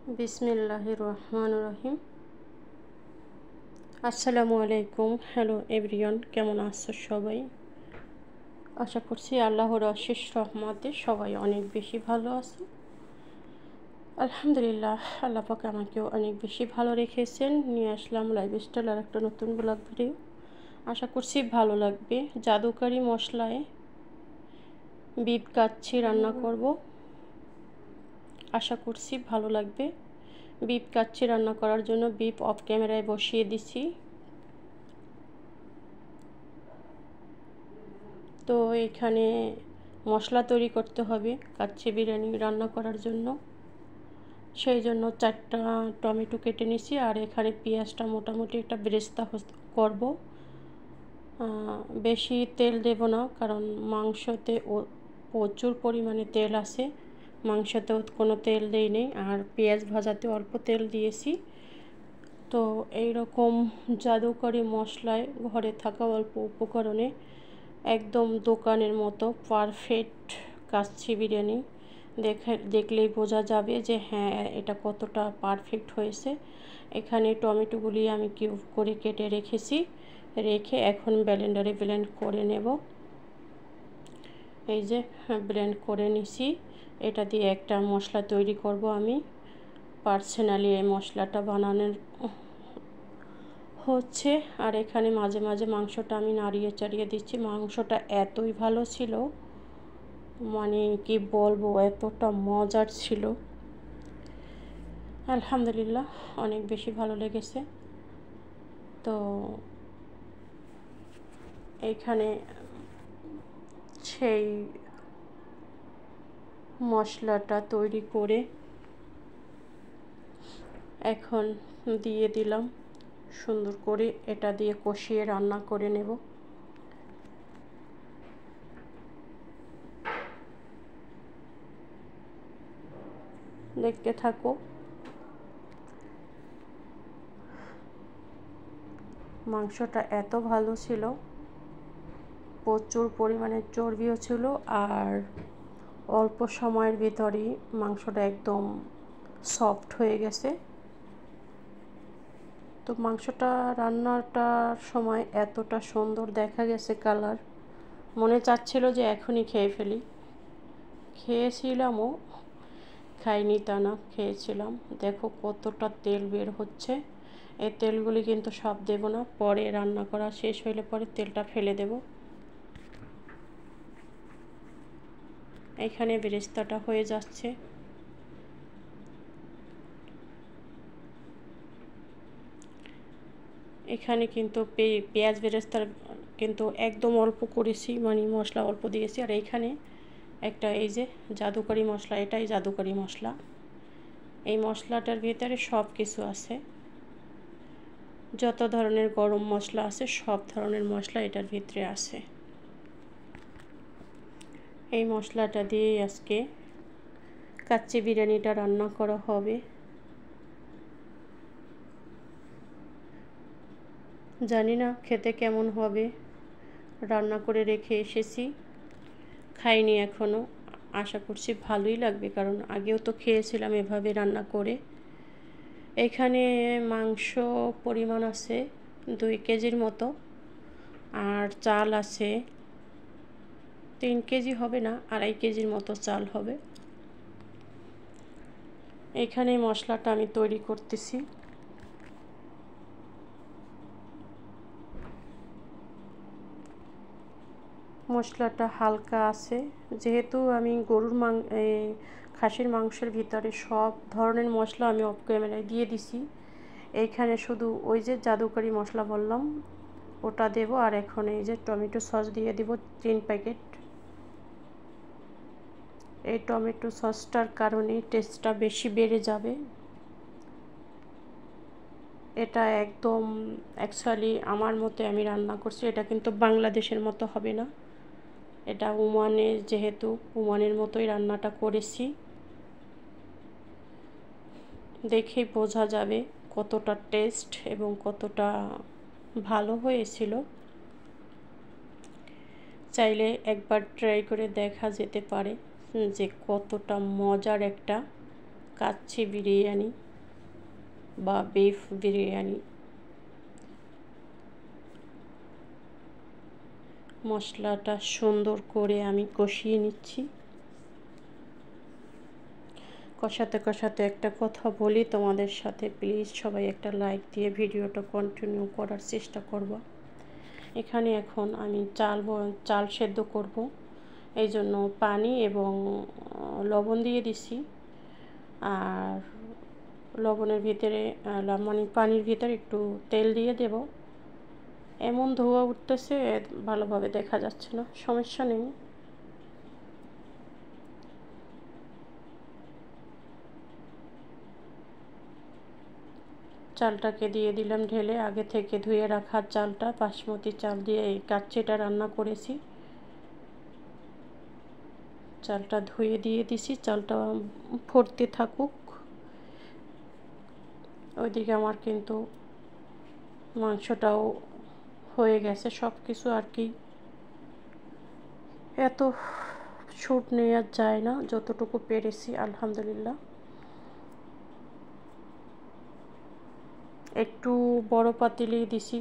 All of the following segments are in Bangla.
বিসমিল্লাহির রহমানির রহিম। আসসালামু আলাইকুম। হ্যালো এভরিওয়ান, কেমন আছো সবাই? আশা করছি আল্লাহর অশেষ রহমতে সবাই অনেক বেশি ভালো আছে। আলহামদুলিল্লাহ, আল্লাহ পাক আমাকেও অনেক বেশি ভালো রেখেছেন। নিয়ে আসলাম লাইফস্টাইল আর একটা নতুন ব্লগ ভিডিও। আশা করছি ভালো লাগবে। জাদুকারি মশলায় বিফ কাচ্চি রান্না করব। আশা করছি ভালো লাগবে। বিফ কাচ্চি রান্না করার জন্য বিফ অফ ক্যামেরায় বসিয়ে দিছি। তো এখানে মশলা তৈরি করতে হবে কাচ্চি বিরিয়ানি রান্না করার জন্য। সেই জন্য 4টা টমেটো কেটে নিছি, আর এখানে পেঁয়াজটা মোটামুটি একটা বেরেস্তা করব। বেশি তেল দেব না, কারণ মাংসতে প্রচুর পরিমাণে তেল আছে। মাংসতেও কোনো তেল দেই নেই, আর পেঁয়াজ ভাজাতে অল্প তেল দিয়েছি। তো এইরকম জাদুকরি মশলায় ঘরে থাকা অল্প উপকরণে একদম দোকানের মতো পারফেক্ট কাচ্চি বিরিয়ানি দেখলেই বোঝা যাবে যে হ্যাঁ, এটা কতটা পারফেক্ট হয়েছে। এখানে টমেটোগুলি আমি কিউব করে কেটে রেখে এখন ব্লেন্ডারে ব্লেন্ড করে নেব। এই যে ব্লেন্ড করে নিছি। এটা দিয়ে একটা মশলা তৈরি করব আমি। পার্সোনালি এই মশলাটা বানানোর হচ্ছে। আর এখানে মাঝে মাঝে মাংসটা আমি নাড়িয়ে চাড়িয়ে দিচ্ছি। মাংসটা এতই ভালো ছিল, মানে কি বলবো, এতটা মজার ছিল। আলহামদুলিল্লাহ, অনেক বেশি ভালো লেগেছে। তো এইখানে সেই মশলাটা তৈরি করে এখন দিয়ে দিলাম। সুন্দর করে এটা দিয়ে কষিয়ে রান্না করে নেব। দেখতে থাকো। মাংসটা এত ভালো ছিল, প্রচুর পরিমাণে চর্বিও ছিল, আর অল্প সময়ের ভিতরেই মাংসটা একদম সফট হয়ে গেছে। তো মাংসটা রান্নাটার সময় এতটা সুন্দর দেখা গেছে কালার, মনে চাচ্ছিল যে এখনই খেয়ে ফেলি। খেয়েছিলামও, খাইনি তা না, খেয়েছিলাম। দেখো কতটা তেল বের হচ্ছে। এই তেলগুলি কিন্তু সব দেব না, পরে রান্না করা শেষ হইলে পরে তেলটা ফেলে দেব। এখানে বেরেস্তাটা হয়ে যাচ্ছে। এখানে কিন্তু পেঁয়াজ বেরেস্তার কিন্তু একদম অল্প করেছি, মানে মশলা অল্প দিয়েছি। আর এইখানে একটা এই যে জাদুকরি মশলা, এটাই জাদুকরি মশলা। এই মশলাটার ভিতরে সব কিছু আছে, যত ধরনের গরম মশলা আছে সব ধরনের মশলা এটার ভিতরে আছে। এই মশলাটা দিয়েই আজকে কাচ্চি বিরিয়ানিটা রান্না করা হবে। জানি না খেতে কেমন হবে, রান্না করে রেখে এসেছি, খাইনি এখনও। আশা করছি ভালোই লাগবে, কারণ আগেও তো খেয়েছিলাম এভাবে রান্না করে। এখানে মাংস পরিমাণ আছে 2 কেজির মতো, আর চাল আছে 3 কেজি হবে না, 2.5 কেজির মতো চাল হবে। এখানে মশলাটা আমি তৈরি করতেছি। মশলাটা হালকা আছে, যেহেতু আমি খাসির মাংসের ভিতরে সব ধরনের মশলা আমি অফ ক্যামেরায় দিয়ে দিছি। এইখানে শুধু ওই যে জাদুকরি মশলা বললাম ওটা দেব, আর এখন এই যে টমেটো সস দিয়ে দিব 3 প্যাকেট। এই টমেটো সসটার কারণে টেস্টটা বেশি বেড়ে যাবে। এটা একদম অ্যাকচুয়ালি আমার মতে আমি রান্না করছি, এটা কিন্তু বাংলাদেশের মতো হবে না। এটা ওমানের, যেহেতু ওমানের মতোই রান্নাটা করেছি। দেখেই বোঝা যাবে কতটা টেস্ট এবং কতটা ভালো হয়েছিল। চাইলে একবার ট্রাই করে দেখা যেতে পারে যে কতটা মজার একটা কাচ্চি বিরিয়ানি বা বিফ বিরিয়ানি। মশলাটা সুন্দর করে আমি কষিয়ে নিচ্ছি। কষাতে কষাতে একটা কথা বলি তোমাদের সাথে, প্লিজ সবাই একটা লাইক দিয়ে ভিডিওটা কন্টিনিউ করার চেষ্টা করব। এখানে এখন আমি চাল সেদ্ধ করব, এই জন্য পানি এবং লবণ দিয়ে দিছি। আর লবণের ভিতরে মানে পানির ভিতরে একটু তেল দিয়ে দেব। এমন ধোঁয়া উঠতেছে, ভালোভাবে দেখা যাচ্ছে না, সমস্যা নেই। চালটাকে দিয়ে দিলাম ঢেলে। আগে থেকে ধুয়ে রাখা চালটা, বাসমতি চাল দিয়ে এই কাচ্চিটা রান্না করেছি। চালটা ধুয়ে দিয়ে দিছি, চালটা ফুটতে থাকুক। ওইদিকে আমার কিন্তু মাংসটাও হয়ে গেছে সব কিছু আর কি। এত শুট নেওয়া যায় না, যতটুকু পেরেছি আলহামদুলিল্লাহ। একটু বড় পাতিলেই দিছি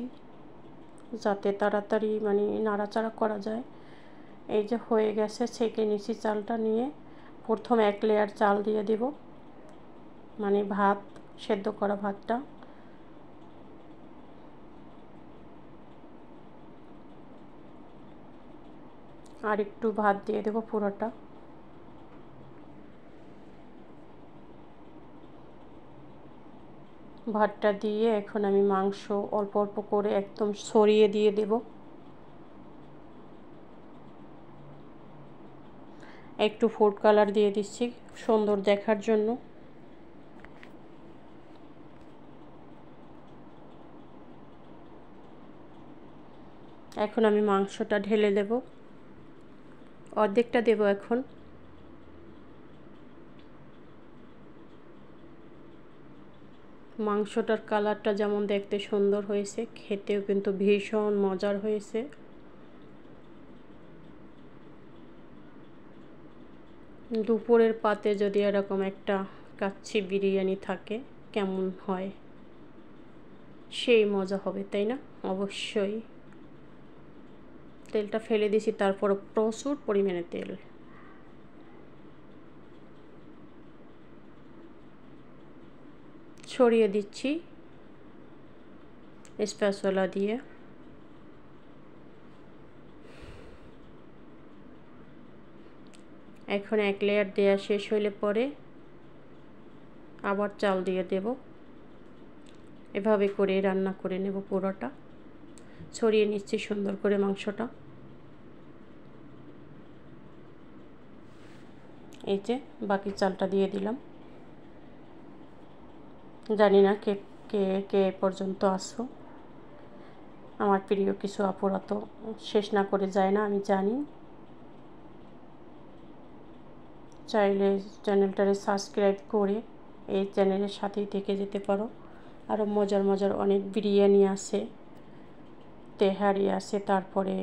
যাতে তাড়াতাড়ি মানে নাড়াচাড়া করা যায়। এই যে হয়ে গেছে, ছেঁকে নিছি চালটা নিয়ে। প্রথম এক লেয়ার চাল দিয়ে দেব, মানে ভাত, সেদ্ধ করা ভাতটা। আর একটু ভাত দিয়ে দেব পুরোটা। ভাতটা দিয়ে এখন আমি মাংস অল্প অল্প করে একদম ছড়িয়ে দিয়ে দেব। একটু ফুড কালার দিয়ে দিচ্ছি সুন্দর দেখার জন্য। এখন আমি মাংসটা ঢেলে দেব, অর্ধেকটা দেব এখন। মাংসটার কালারটা যেমন দেখতে সুন্দর হয়েছে, খেতেও কিন্তু ভীষণ মজার হয়েছে। দুপুরের পাতে যদি এরকম একটা কাচ্চি বিরিয়ানি থাকে কেমন হয়, সেই মজা হবে, তাই না? অবশ্যই। তেলটা ফেলে দিছি, তারপর প্রচুর পরিমাণে তেল। ছড়িয়ে দিচ্ছি স্প্যাচুলা দিয়ে। এখন এক লেয়ার দেওয়া শেষ হইলে পরে আবার চাল দিয়ে দেব। এভাবে করে রান্না করে নেব পুরোটা। ছড়িয়ে নিচ্ছি সুন্দর করে মাংসটা। এই যে বাকি চালটা দিয়ে দিলাম। জানি না কে কে কে পর্যন্ত আসো। আমার প্রিয় কিছু আপুরা তো শেষ না করে যায় না, আমি জানি। চাইলে চ্যানেলটারে সাবস্ক্রাইব করে এই চ্যানেলের সাথেই থেকে যেতে পারো। আরও মজার মজার অনেক বিরিয়ানি আছে, তেহারি আছে, তারপরে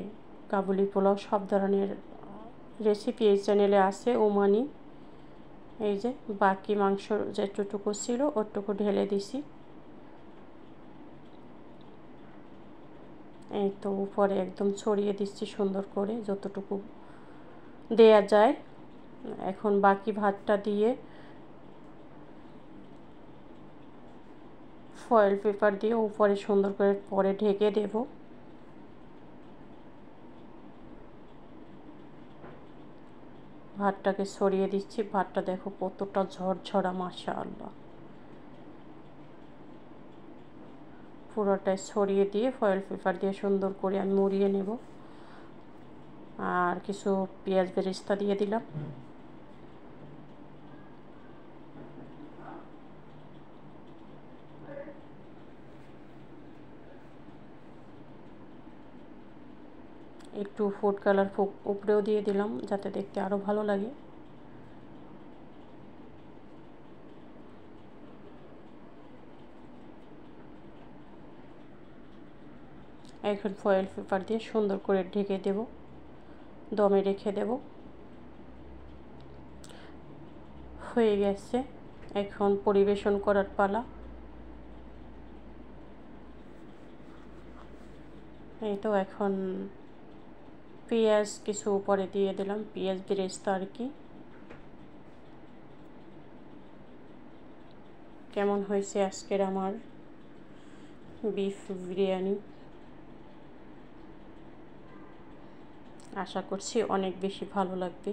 কাবুলি পোলাও, সব ধরনের রেসিপি এই চ্যানেলে আছে। ওমানি। এই যে বাকি মাংস যেটুকু ছিল ওটুকু ঢেলে দিছি। এই তো উপরে একদম ছড়িয়ে দিচ্ছি সুন্দর করে যতটুকু দেয়া যায়। এখন বাকি ভাতটা দিয়ে ফয়েল পেপার দিয়ে উপরে সুন্দর করে পরে ঢেকে দেব। ভাতটাকে ছড়িয়ে দিচ্ছি। ভাতটা দেখো কতটা ঝরঝরা, মাশাআল্লাহ। পুরোটাই ছড়িয়ে দিয়ে ফয়েল পেপার দিয়ে সুন্দর করে আমি মুড়িয়ে নেব। আর কিছু পেঁয়াজ বেরেস্তা দিয়ে দিলাম। একটু ফুড কালার উপরেও দিয়ে দিলাম যাতে দেখতে আরও ভালো লাগে। এখন ফয়েল পেপার দিয়ে সুন্দর করে ঢেকে দেব, দমে রেখে দেব। হয়ে গেছে। এখন পরিবেশন করার পালা। এই তো এখন পেঁয়াজ কিছু উপরে দিয়ে দিলাম, পেঁয়াজ বেরেস্তা আর কি। কেমন হয়েছে আজকের আমার বিফ বিরিয়ানি? আশা করছি অনেক বেশি ভালো লাগবে।